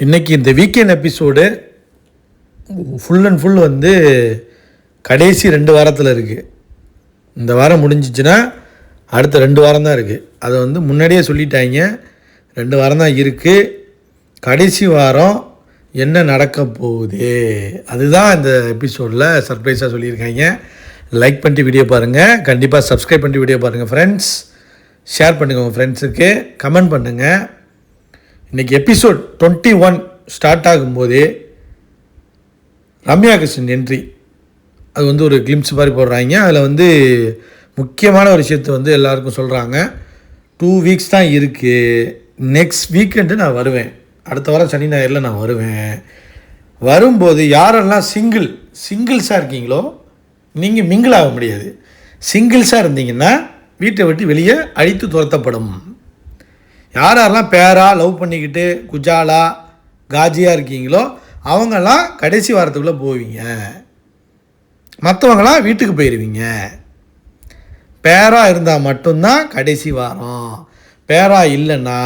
இன்றைக்கி இந்த weekend episode full and full வந்து கடைசி 2 வாரத்தில் இருக்குது. இந்த வாரம் முடிஞ்சிச்சுன்னா அடுத்த 2 வாரம் தான் இருக்குது. அதை வந்து முன்னாடியே சொல்லிட்டாங்க, 2 வாரம் தான் இருக்குது. கடைசி வாரம் என்ன நடக்க போகுது அதுதான் இந்த எபிசோடில் சர்ப்ரைஸாக சொல்லியிருக்காங்க. லைக் பண்ணிட்டு வீடியோ பாருங்கள், கண்டிப்பாக சப்ஸ்கிரைப் பண்ணிட்டு வீடியோ பாருங்கள் ஃப்ரெண்ட்ஸ். ஷேர் பண்ணுங்கள் உங்கள் ஃப்ரெண்ட்ஸுக்கு, கமெண்ட் பண்ணுங்கள். இன்றைக்கி எபிசோட் 21 ஸ்டார்ட் ஆகும்போதே ரம்யா கிருஷ்ணன் என்ட்ரி அது வந்து ஒரு கிளிம்ஸ் மாதிரி போடுறாங்க. அதில் வந்து முக்கியமான ஒரு விஷயத்தை வந்து எல்லாருக்கும் சொல்கிறாங்க. 2 வீக்ஸ் தான் இருக்குது, நெக்ஸ்ட் வீக்கெண்டு நான் வருவேன், அடுத்த வாரம் சனி ஞாயிறில் நான் வருவேன். வரும்போது யாரெல்லாம் சிங்கிள்ஸாக இருக்கீங்களோ நீங்கள் மிங்கிள் ஆக முடியாது. சிங்கிள்ஸாக இருந்தீங்கன்னா வீட்டை விட்டு வெளியே அழித்து துரத்தப்படும். யாரெல்லாம் பேராக லவ் பண்ணிக்கிட்டு குஜாலா காஜியாக இருக்கீங்களோ அவங்கெல்லாம் கடைசி வாரத்துக்குள்ளே போவீங்க, மற்றவங்களாம் வீட்டுக்கு போயிடுவீங்க. பேராக இருந்தால் மட்டும்தான் கடைசி வாரம். பேராக இல்லைன்னா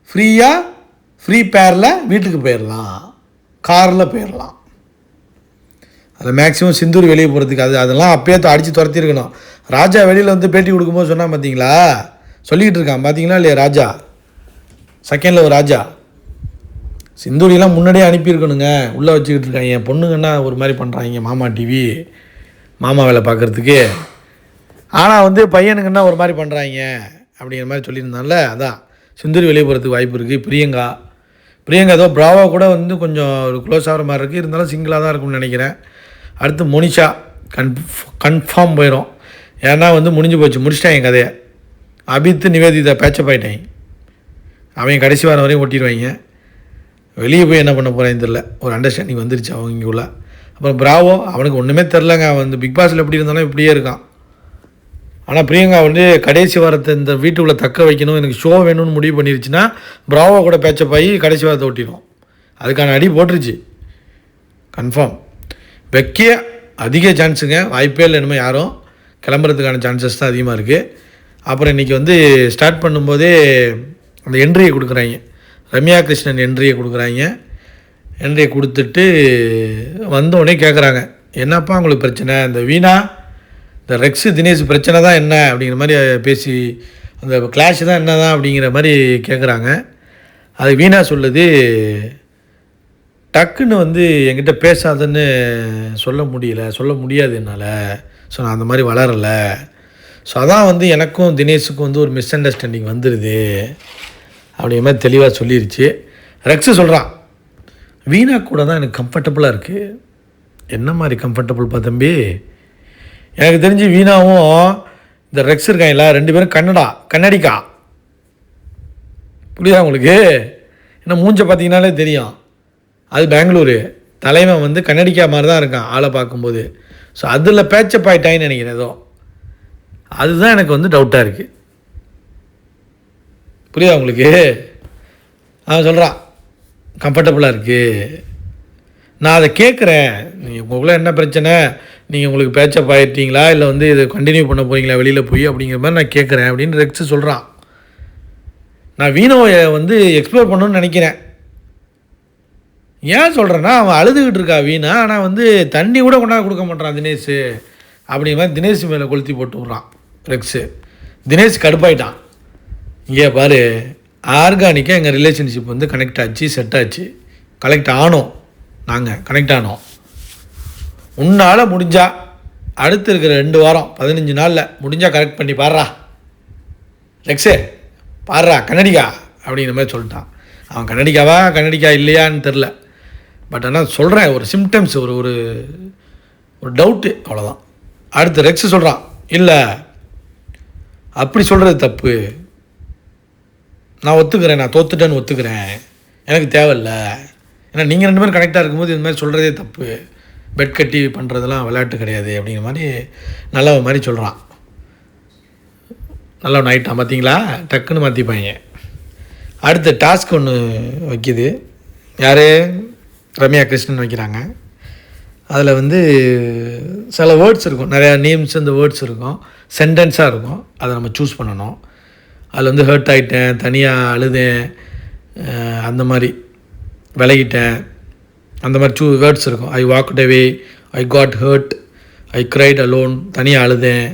ஃப்ரீ பேரில் வீட்டுக்கு போயிடலாம், காரில் போயிடலாம். அதில் மேக்ஸிமம் சிந்தூர் வெளியே போகிறதுக்கு அதெல்லாம் அப்பயே அடித்து துரத்திருக்கணும். ராஜா வெளியில் வந்து பேட்டி கொடுக்கும்போது சொன்னால் பார்த்தீங்களா, சொல்லிக்கிட்டு இருக்கான் பார்த்தீங்களா இல்லையா, ராஜா செகண்டில் ஒரு ராஜா சிந்தூரியெலாம் முன்னாடியே அனுப்பியிருக்கணுங்க, உள்ளே வச்சுக்கிட்டு இருக்காங்க. என் பொண்ணுங்கன்னா ஒரு மாதிரி பண்ணுறாங்க, மாமா டிவி மாமா வேலை பார்க்குறதுக்கு. ஆனால் வந்து பையனுங்கன்னா ஒரு மாதிரி பண்ணுறாங்க அப்படிங்கிற மாதிரி சொல்லியிருந்தால, அதான் சிந்தூரி வெளியே போகிறதுக்கு வாய்ப்பு இருக்குது. பிரியங்கா ஏதோ பிராவா கூட வந்து கொஞ்சம் ஒரு க்ளோஸ் ஆகிற மாதிரி இருக்குது, இருந்தாலும் சிங்கிளாக தான் இருக்கும்னு நினைக்கிறேன். அடுத்து மோனிஷா கன்ஃபார்ம் போயிடும். ஏன்னா வந்து முடிச்சிட்டாங்க என் கதையை. அபித்து நிவேதிதா பேச்சப் ஆகிட்டாங்க, அவன் கடைசி வாரம் வரையும் ஓட்டிடுவாங்க. வெளியே போய் என்ன பண்ண போகிறான்னு தெரில, ஒரு அண்டர்ஸ்டாண்டிங் வந்துருச்சு அவங்க இங்குள்ள. அப்புறம் பிராவோ அவனுக்கு ஒன்றுமே தெரிலங்க, அவன் வந்து பிக் பாஸில் எப்படி இருந்தாலும் இப்படியே இருக்கான். ஆனால் பிரியங்கா வந்து கடைசி வாரத்தை இந்த வீட்டுக்குள்ளே தக்க வைக்கணும், எனக்கு ஷோ வேணும்னு முடிவு பண்ணிருச்சுன்னா பிராவோ கூட பேச்சப் ஆகி கடைசி வாரத்தை ஓட்டிடும். அதுக்கான அடி போட்டுருச்சு கன்ஃபார்ம். வைக்க அதிக சான்ஸுங்க, வாய்ப்பே இல்லை. இனிமேல் யாரும் கிளம்புறதுக்கான சான்சஸ் தான் அதிகமாக இருக்குது. அப்புறம் இன்றைக்கி வந்து ஸ்டார்ட் பண்ணும்போதே அந்த என்ட்ரியை கொடுக்குறாங்க, ரம்யா கிருஷ்ணன் என்ட்ரியை கொடுக்குறாங்க. என்ட்ரியை கொடுத்துட்டு வந்தோடனே கேட்குறாங்க, என்னப்பா உங்களுக்கு பிரச்சனை, இந்த வீணா இந்த ரெக்ஸு தினேஷ் பிரச்சனை தான் என்ன அப்படிங்கிற மாதிரி பேசி அந்த கிளாஷ் தான் என்ன தான் அப்படிங்கிற மாதிரி கேட்குறாங்க. அது வீணா சொல்லுது, டக்குன்னு வந்து என்கிட்ட பேசாதன்னு சொல்ல முடியாது என்னால். ஸோ நான் அந்த மாதிரி வளரலை. ஸோ அதான் வந்து எனக்கும் தினேஷுக்கும் வந்து ஒரு மிஸ் அண்டர்ஸ்டாண்டிங் வந்துடுது அப்படிங்கிற மாதிரி தெளிவாக சொல்லிடுச்சு. ரெக்ஸு சொல்கிறான், வீணா கூட தான் எனக்கு கம்ஃபர்டபுளாக இருக்குது. என்ன மாதிரி கம்ஃபர்டபுள்ப்பா தம்பி? எனக்கு தெரிஞ்சு வீணாவும் இந்த ரெக்ஸ் இருக்காங்களா 2 பேரும் கன்னடிக்கா. புரியுதா உங்களுக்கு? ஏன்னா மூஞ்சை பார்த்தீங்கன்னாலே தெரியும், அது பெங்களூரு, தலைவன் வந்து கன்னடிக்கா மாதிரி தான் இருக்கான் ஆளை பார்க்கும்போது. ஸோ அதில் பேச்சப் ஆகிட்டாயின்னு நினைக்கிறேன் ஏதோ. அதுதான் எனக்கு வந்து டவுட்டாக இருக்குது. புரியுதா உங்களுக்கு? அவன் சொல்கிறான் கம்ஃபர்டபுளாக இருக்குது. நான் அதை கேட்குறேன், நீங்கள் உங்களுக்குள்ள என்ன பிரச்சனை, நீங்கள் உங்களுக்கு பேச்சப் ஆகிட்டீங்களா இல்லை வந்து இதை கண்டினியூ பண்ண போகிறீங்களா வெளியில் போய் அப்படிங்கிற மாதிரி நான் கேட்குறேன் அப்படின்னு ரெக்ஸு சொல்கிறான். நான் வீணோவை வந்து எக்ஸ்ப்ளோர் பண்ணணுன்னு நினைக்கிறேன். ஏன் சொல்கிறேன்னா, அவன் அழுதுகிட்டு இருக்கா வீணா, ஆனால் வந்து தண்ணி கூட கொண்டாந்து கொடுக்க மாட்டான் தினேஷ் அப்படிங்கிற மாதிரி தினேஷ் மேலே கொளுத்தி போட்டு விட்றான் ரெக்ஸு. தினேஷ் கடுப்பாயிட்டான். இங்கே பாரு, ஆர்கானிக்காக எங்கள் ரிலேஷன்ஷிப் வந்து கனெக்ட் ஆச்சு, செட் ஆச்சு, நாங்கள் கனெக்ட் ஆனோம். உன்னால் முடிஞ்சா அடுத்து இருக்கிற 2 வாரம் 15 நாளில் முடிஞ்சால் கரெக்ட் பண்ணி பாடுறா ரெக்ஸு, பாடுறா கன்னடிக்கா அப்படிங்கிற மாதிரி சொல்லிட்டான். அவன் கன்னடிக்கா இல்லையான்னு தெரில, பட் ஆனால் சொல்கிறேன் ஒரு சிம்டம்ஸ், ஒரு டவுட்டு, அவ்வளோதான். அடுத்து ரெக்ஸு சொல்கிறான், இல்லை அப்படி சொல்கிறது தப்பு, நான் ஒத்துக்கிறேன், நான் தோத்துட்டேன்னு ஒத்துக்கிறேன், எனக்கு தேவையில்லை. ஏன்னா நீங்கள் 2 பேரும் கனெக்டாக இருக்கும்போது இந்த மாதிரி சொல்கிறதே தப்பு, பெட் கட்டி பண்ணுறதெல்லாம் விளையாட்டு கிடையாது அப்படிங்கிற மாதிரி நல்ல மாதிரி சொல்கிறான். நல்லவன் ஆகிட்டான் பார்த்தீங்களா, டக்குன்னு மாற்றிப்பாங்க. அடுத்த டாஸ்க் ஒன்று வைக்கிது, யார், ரம்யா கிருஷ்ணன் வைக்கிறாங்க. அதில் வந்து சில வேர்ட்ஸ் இருக்கும், நிறையா நேம்ஸ் அந்த வேர்ட்ஸ் இருக்கும், சென்டென்ஸாக இருக்கும், அதை நம்ம சூஸ் பண்ணணும். அதில் வந்து ஹர்ட் ஆகிட்டேன், தனியாக அழுதேன், அந்த மாதிரி விலகிட்டேன், அந்த மாதிரி வேர்ட்ஸ் இருக்கும். I walked away, I got hurt, I cried alone, தனியாக அழுதேன்,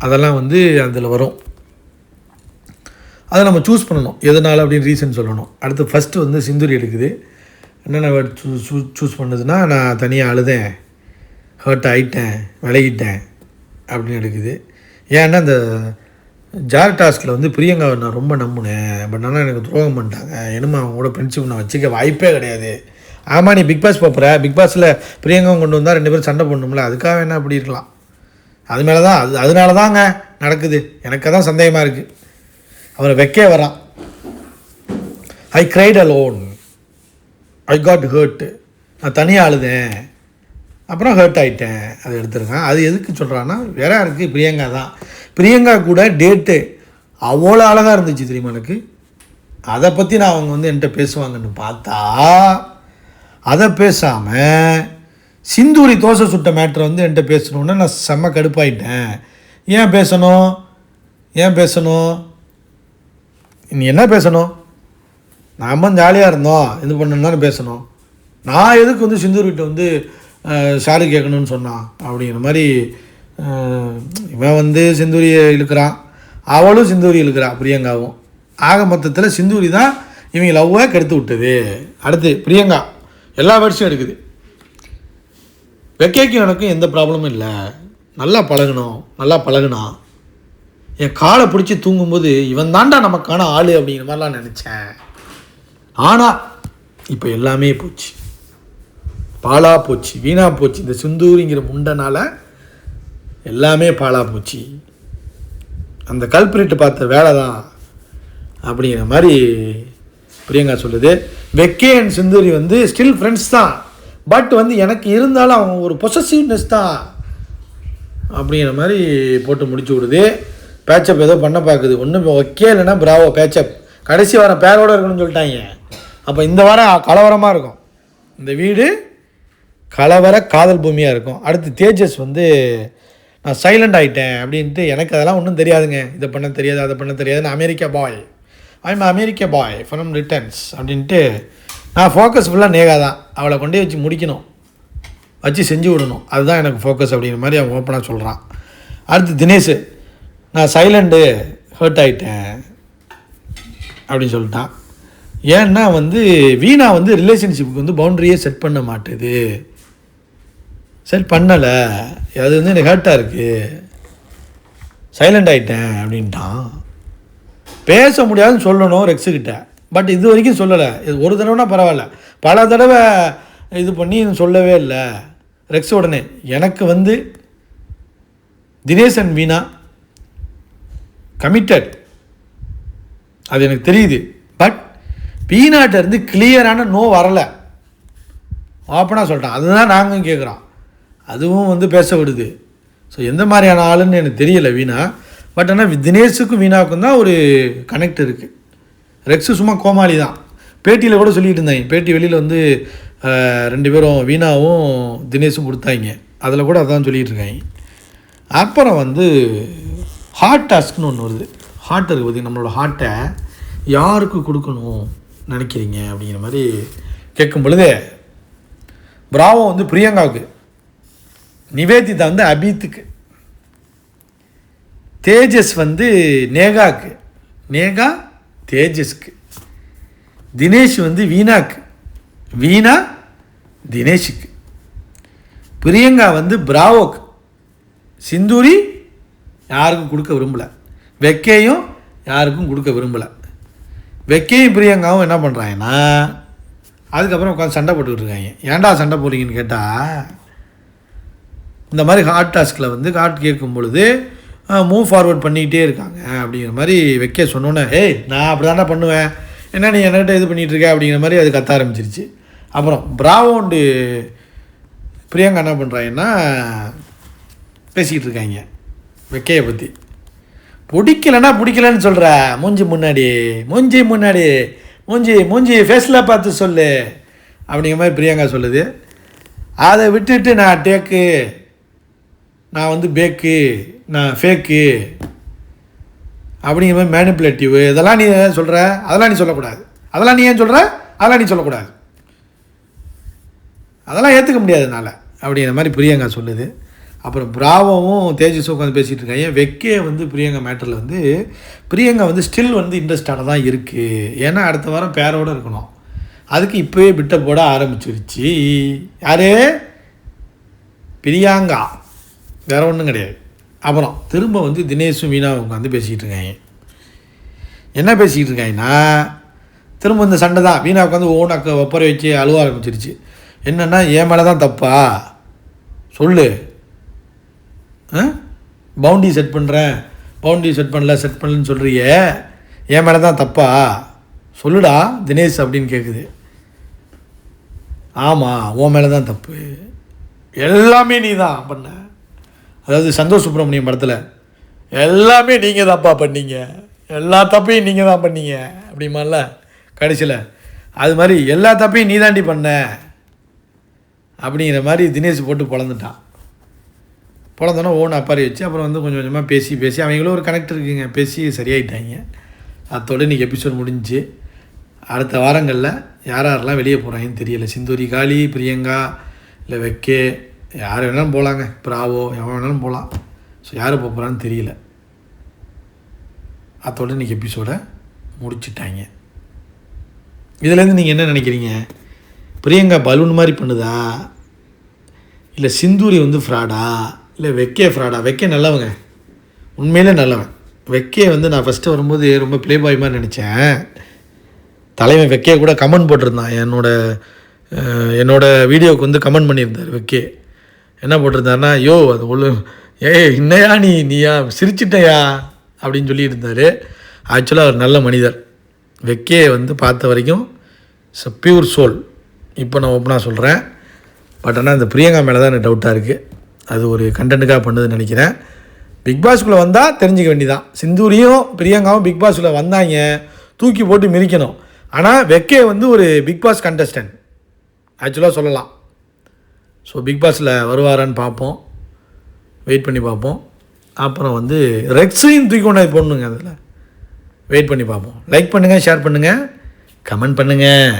அதெல்லாம் வந்து அதில் வரும். அதை நம்ம சூஸ் பண்ணணும், எதனால் அப்படின்னு ரீசன் சொல்லணும். அடுத்து ஃபஸ்ட்டு வந்து சிந்துரி எடுக்குது. என்னென்ன வேர்ட் சூஸ் பண்ணுதுன்னா, நான் தனியாக அழுதேன், ஹர்ட் ஆகிட்டேன், விலகிட்டேன் அப்படின்னு எடுக்குது. ஏன்னா அந்த ஜார் டாஸ்கில் வந்து பிரியங்காவை நான் ரொம்ப நம்பினேன், பட் ஆனால் எனக்கு துரோகம் பண்ணிட்டாங்க, என்னமா அவங்க கூட ஃப்ரெண்ட்ஷிப் நான் வச்சுக்க வாய்ப்பே கிடையாது. ஆமாம், நீ பிக் பாஸ் பார்க்குற, பிக் பாஸில் பிரியங்காவும் கொண்டு வந்தால் 2 பேரும் சண்டை போடணும்ல, அதுக்காக என்ன அப்படி இருக்கலாம். அது மேலே தான் அதனால தாங்க நடக்குது. எனக்கு தான் சந்தேகமாக இருக்குது. அவரை வைக்கே வரான். I cried alone, I got hurt, நான் தனியாக அழுதேன், அப்புறம் ஹர்ட் ஆகிட்டேன், அதை எடுத்துருக்கேன். அது எதுக்கு சொல்கிறான்னா, வேற இருக்குது, பிரியங்கா தான். பிரியங்கா கூட டேட்டு அவ்வளோ அழகாக இருந்துச்சு தெரியுமா எனக்கு. அதை பற்றி நான் அவங்க வந்து என்கிட்ட பேசுவாங்கன்னு பார்த்தா, அதை பேசாமல் சிந்தூரி தோசை சுட்ட மேட்ரை வந்து என்கிட்ட பேசணுன்னு நான் செம்ம கடுப்பாயிட்டேன். ஏன் பேசணும் நீ என்ன பேசணும்? நாம் ஜாலியாக இருந்தோம், இது பண்ணணும் தானே பேசணும். நான் எதுக்கு வந்து சிந்தூர்கிட்ட வந்து சாரி கேட்கணும்னு சொன்னான் அப்படிங்கிற மாதிரி. இவன் வந்து சிந்தூரியை இழுக்கிறான், அவளும் சிந்தூரி இழுக்கிறான், பிரியங்காவும். ஆக மொத்தத்தில் சிந்தூரி தான் இவங்க லவ்வை கெடுத்து விட்டது. அடுத்து பிரியங்கா எல்லா வருஷம் எடுக்குது. வெக்கைக்கும் எனக்கும் எந்த ப்ராப்ளமும் இல்லை, நல்லா பழகுனான். என் காலை பிடிச்சி தூங்கும்போது இவன் தாண்டா நமக்கான ஆள் அப்படிங்கிற மாதிரிலாம் நினச்சேன். ஆனால் இப்போ எல்லாமே போச்சு, பாலாக போச்சு, வீணாக போச்சு. இந்த சிந்தூரிங்கிற முண்டனால் எல்லாமே பாலாக போச்சு. அந்த கல்பிரிட்டு பார்த்த வேலை தான் அப்படிங்கிற மாதிரி பிரியங்கா சொல்லுது. வெக்கே அண்ட் சிந்தூரி வந்து ஸ்டில் ஃப்ரெண்ட்ஸ் தான், பட் வந்து எனக்கு இருந்தாலும் அவங்க ஒரு பொசசிவ்னஸ் தான் அப்படிங்கிற மாதிரி போட்டு முடிச்சு விடுது. பேச்சப் ஏதோ பண்ண பார்க்குது, ஒன்றும் ஓகே இல்லைன்னா பிராவோ பேச்சப். கடைசி வாரம் பேரோடு இருக்கணும்னு சொல்லிட்டாங்க. அப்போ இந்த வாரம் கலவரமாக இருக்கும், இந்த வீடு கலவர காதல் பூமியாக இருக்கும். அடுத்து தேஜஸ் வந்து நான் சைலண்ட் ஆகிட்டேன் அப்படின்ட்டு, எனக்கு அதெல்லாம் ஒன்றும் தெரியாதுங்க, இதை பண்ண தெரியாது அதை பண்ண தெரியாது, நான் அமெரிக்கா பாய் ஃப்ரம் ரிட்டர்ன்ஸ் அப்படின்ட்டு நான் ஃபோக்கஸ் ஃபுல்லாக நேகா தான், அவளை கொண்டே வச்சு முடிக்கணும், வச்சு செஞ்சு விடணும், அதுதான் எனக்கு ஃபோக்கஸ் அப்படிங்கிற மாதிரி அவன் ஓப்பனாக சொல்கிறான். அடுத்து தினேஷ் நான் சைலண்டு ஹர்ட் ஆகிட்டேன் அப்படின்னு சொல்லிட்டான். ஏன்னா வந்து வீணா வந்து ரிலேஷன்ஷிப்புக்கு வந்து பவுண்ட்ரியே செட் பண்ண மாட்டுது, செட் பண்ணலை, அது வந்து எனக்கு ஹர்ட்டாக இருக்குது, சைலண்ட் ஆகிட்டேன் அப்படின்ட்டான். பேச முடியாதுன்னு சொல்லணும் ரெக்ஸுக்கிட்ட, பட் இது வரைக்கும் சொல்லலை. இது ஒரு தடவைனா பரவாயில்ல, பல தடவை இது பண்ணி சொல்லவே இல்லை ரெக்ஸ். உடனே எனக்கு வந்து தினேஷ் அண்ட் வீணா கமிட்டட், அது எனக்கு தெரியுது, பட் வீணாட்டிருந்து கிளியரான நோ வரலை, ஓப்பனாக சொல்லிட்டான். அதுதான் நாங்களும் கேட்குறோம், அதுவும் வந்து பேச விடுது. ஸோ எந்த மாதிரியான ஆளுன்னு எனக்கு தெரியலை வீணா, பட் ஆனால் தினேஷுக்கும் வீணாவுக்கும் தான் ஒரு கனெக்ட் இருக்குது. ரெக்ஸு சும்மா கோமாளி தான். பேட்டியில் கூட சொல்லிகிட்டு இருந்தாங்க, பேட்டி வெளியில் வந்து 2 பேரும் வீணாவும் தினேஷும் கொடுத்தாங்க, அதில் கூட அதான் சொல்லிகிட்டு இருக்காங்க. அப்புறம் வந்து ஹார்ட் டாஸ்க்னு ஒன்று வருது. ஹார்ட் இருக்குது பார்த்திங்க, நம்மளோட ஹார்ட்டை யாருக்கு கொடுக்கணும் நினைக்கிறீங்க அப்படிங்கிற மாதிரி கேட்கும் பொழுது, பிராவோ வந்து பிரியங்காவுக்கு, நிவேதிதா வந்து அபீத்துக்கு, தேஜஸ் வந்து நேகாவுக்கு, நேகா தேஜஸ்க்கு, தினேஷ் வந்து வீணாக்கு, வீணா தினேஷுக்கு, பிரியங்கா வந்து பிராவோக்கு, சிந்தூரி யாருக்கும் கொடுக்க விரும்பலை, வெக்கையும் யாருக்கும் கொடுக்க விரும்பலை. வெக்கையும் பிரியங்காவும் என்ன பண்ணுறாங்கன்னா அதுக்கப்புறம் உட்காந்து சண்டை போட்டுக்கிட்டு இருக்காங்க. ஏன்டா சண்டை போடுறீங்கன்னு கேட்டால், இந்த மாதிரி ஹார்ட் டாஸ்கில் வந்து ஹார்ட் கேட்கும் பொழுது மூவ் ஃபார்வர்ட் பண்ணிக்கிட்டே இருக்காங்க அப்படிங்கிற மாதிரி வெக்க சொன்னோன்னே, ஏய் நான் அப்படி தானே பண்ணுவேன், என்ன நீ என்கிட்ட இது பண்ணிகிட்டு இருக்க அப்படிங்கிற மாதிரி அது கத்த ஆரம்பிச்சிருச்சு. அப்புறம் பிராவோண்டு பிரியங்கா என்ன பண்ணுறாங்கன்னா பேசிக்கிட்டு இருக்காங்க வெக்கையை பற்றி. பிடிக்கலன்னு சொல்கிற, மூஞ்சி முன்னாடி ஃபேஸில் பார்த்து சொல்லு அப்படிங்கிற மாதிரி பிரியங்கா சொல்லுது. அதை விட்டுட்டு நான் டேக்கு, நான் வந்து பேக்கு, நான் ஃபேக்கு அப்படிங்கிற மாதிரி மேனிப்புலேட்டிவ், இதெல்லாம் நீ சொல்கிற, அதெல்லாம் நீ சொல்லக்கூடாது. அதெல்லாம் நீ ஏன் சொல்கிற, அதெல்லாம் நீ சொல்லக்கூடாது, அதெல்லாம் ஏற்றுக்க முடியாது என்னால் அப்படிங்கிற மாதிரி பிரியங்கா சொல்லுது. அப்புறம் பிராவோவும் தேஜஸும் உட்காந்து பேசிகிட்டு இருக்காங்க. வெக்கே வந்து பிரியங்கா மேட்டரில் வந்து பிரியங்கா வந்து ஸ்டில் வந்து இன்ட்ரெஸ்டாக தான் இருக்குது. ஏன்னா அடுத்த வாரம் பேரோடு இருக்கணும். அதுக்கு இப்போவே பிட்ட போட ஆரம்பிச்சிருச்சு. யார்? பிரியாங்கா, வேறு ஒன்றும் கிடையாது. அப்புறம் திரும்ப வந்து தினேஷும் மீனாவும் உட்காந்து பேசிக்கிட்டு இருக்காங்க. என்ன பேசிக்கிட்டு இருக்காங்கன்னா, திரும்ப இந்த சண்டை தான். வீணா உட்காந்து ஓனாக்க ஒப்பரை வச்சு அழுவ ஆரம்பிச்சிருச்சு. என்னென்னா, என் மேலே தான் தப்பா சொல்லு, பவுண்டி செட் பண்ணுறேன், பவுண்டி செட் பண்ணலன்னு சொல்கிறியே, என் மேலே தான் தப்பா சொல்லுடா தினேஷ் அப்படின்னு கேட்குது. ஆமாம், உன் மேலே தான் தப்பு, எல்லாமே நீ தான் பண்ண. அதாவது சந்தோஷ் சுப்ரமணியம் படத்தில் எல்லாமே நீங்கள் தான்ப்பா பண்ணீங்க, எல்லா தப்பையும் நீங்கள் தான் பண்ணீங்க அப்படிமால கடைசியில், அது மாதிரி எல்லா தப்பையும் நீ தாண்டி பண்ண அப்படிங்கிற மாதிரி தினேஷ் போட்டு பொழந்துட்டான். பொழந்தோன்னா ஓன் அப்பாரி வச்சு அப்புறம் வந்து கொஞ்சம் கொஞ்சமாக பேசி அவங்களும் ஒரு கனெக்ட் இருக்குங்க, பேசி சரியாயிட்டாங்க. அதோடு இன்றைக்கி எபிசோட் முடிஞ்சு. அடுத்த வாரங்களில் யாரெல்லாம் வெளியே போகிறாங்கன்னு தெரியல. சிந்தூரி காளி, பிரியங்கா, இல்லை வெக்கே, யார் வேணாலும் போகலாங்க, பிராவோ, எவன் வேணாலும் போகலாம். ஸோ யார் போகிறான்னு தெரியல. அதோடு இன்றைக்கி எபிசோடை முடிச்சுட்டாங்க. இதுலேருந்து நீங்கள் என்ன நினைக்கிறீங்க? பிரியங்கா பலூன் மாதிரி பண்ணுதா, இல்லை சிந்தூரி வந்து ஃப்ராடா, இல்லை வெக்கே ஃப்ராடா? வெக்கே நல்லவங்க, உண்மையிலே நல்லவன். வெக்கே வந்து நான் ஃபஸ்ட்டு வரும்போது ரொம்ப ப்ளே பாய் மாதிரி நினச்சேன். தலைவன் வெக்கே கூட கமெண்ட் போட்டிருந்தான். என்னோடய வீடியோவுக்கு வந்து கமெண்ட் பண்ணியிருந்தார். வெக்கே என்ன போட்டிருந்தாருன்னா, யோ அது இன்னையா நீயா சிரிச்சிட்டையா அப்படின்னு சொல்லியிருந்தார். ஆக்சுவலாக அவர் நல்ல மனிதர். வெக்கே வந்து பார்த்த வரைக்கும் இட்ஸ் அ பியூர் சோல். இப்போ நான் ஓப்பனாக சொல்கிறேன். பட் ஆனால் இந்த பிரியங்கா மேலே தான் எனக்கு டவுட்டாக இருக்குது. அது ஒரு கண்டென்ட்டுக்காக பண்ணுதுன்னு நினைக்கிறேன். பிக் பாஸ்குள்ளே வந்தால் தெரிஞ்சிக்க வேண்டியதான். சிந்தூரியும் பிரியங்காவும் பிக் பாஸ்குள்ளே வந்தாங்க, தூக்கி போட்டு மிதிக்கணும். ஆனால் வெக்கே வந்து ஒரு பிக் பாஸ் கண்டஸ்டன்ட் ஆக்சுவலாக சொல்லலாம். ஸோ பிக் பாஸில் வருவாரான்னு பார்ப்போம், வெயிட் பண்ணி பார்ப்போம். அப்புறம் வந்து ரெக்ஸையும் தூக்கி கொண்டாந்து போடணுங்க, அதில் வெயிட் பண்ணி பார்ப்போம். லைக் பண்ணுங்கள், ஷேர் பண்ணுங்கள், கமெண்ட் பண்ணுங்கள்.